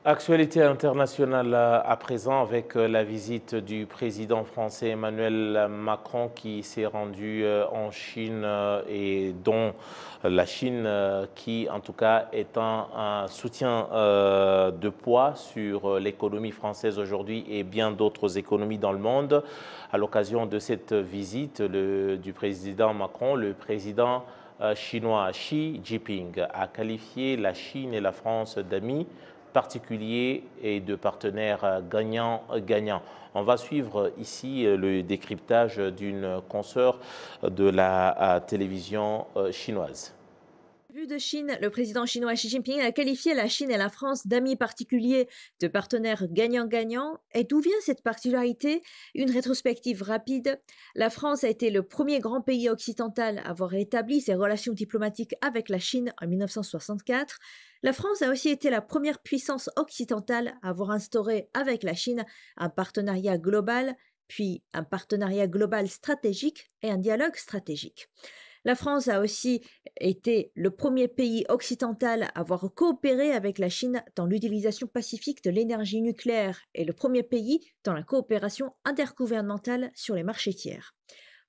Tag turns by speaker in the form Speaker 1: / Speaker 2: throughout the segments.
Speaker 1: Actualité internationale à présent avec la visite du président français Emmanuel Macron qui s'est rendu en Chine et dont la Chine qui en tout cas est un soutien de poids sur l'économie française aujourd'hui et bien d'autres économies dans le monde. À l'occasion de cette visite du président Macron, le président chinois Xi Jinping a qualifié la Chine et la France d'amis particuliers et de partenaires gagnants-gagnants. On va suivre ici le décryptage d'une consoeur de la télévision chinoise.
Speaker 2: Vu de Chine, le président chinois Xi Jinping a qualifié la Chine et la France d'amis particuliers, de partenaires gagnants-gagnants. Et d'où vient cette particularité? Une rétrospective rapide. La France a été le premier grand pays occidental à avoir établi ses relations diplomatiques avec la Chine en 1964. La France a aussi été la première puissance occidentale à avoir instauré avec la Chine un partenariat global, puis un partenariat global stratégique et un dialogue stratégique. La France a aussi été le premier pays occidental à avoir coopéré avec la Chine dans l'utilisation pacifique de l'énergie nucléaire et le premier pays dans la coopération intergouvernementale sur les marchés tiers.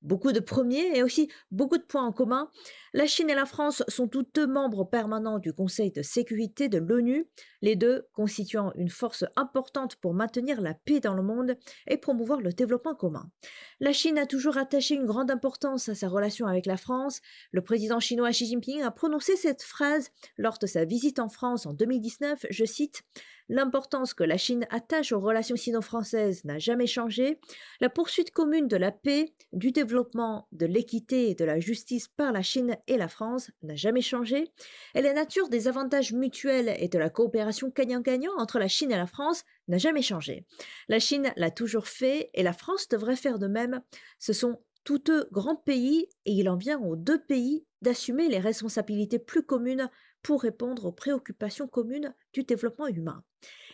Speaker 2: Beaucoup de premiers et aussi beaucoup de points en commun. La Chine et la France sont toutes deux membres permanents du Conseil de sécurité de l'ONU, les deux constituant une force importante pour maintenir la paix dans le monde et promouvoir le développement commun. La Chine a toujours attaché une grande importance à sa relation avec la France. Le président chinois Xi Jinping a prononcé cette phrase lors de sa visite en France en 2019, je cite: l'importance que la Chine attache aux relations sino-françaises n'a jamais changé. La poursuite commune de la paix, du développement, de l'équité et de la justice par la Chine et la France n'a jamais changé. Et la nature des avantages mutuels et de la coopération gagnant-gagnant entre la Chine et la France n'a jamais changé. La Chine l'a toujours fait et la France devrait faire de même. Ce sont tous deux grands pays et il en vient aux deux pays d'assumer les responsabilités plus communes pour répondre aux préoccupations communes du développement humain.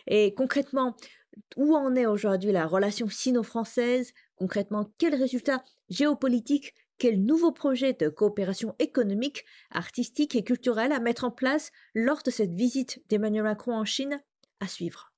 Speaker 2: Et concrètement, où en est aujourd'hui la relation sino-française? Concrètement, quels résultats géopolitiques, quels nouveaux projets de coopération économique, artistique et culturelle à mettre en place lors de cette visite d'Emmanuel Macron en Chine? À suivre.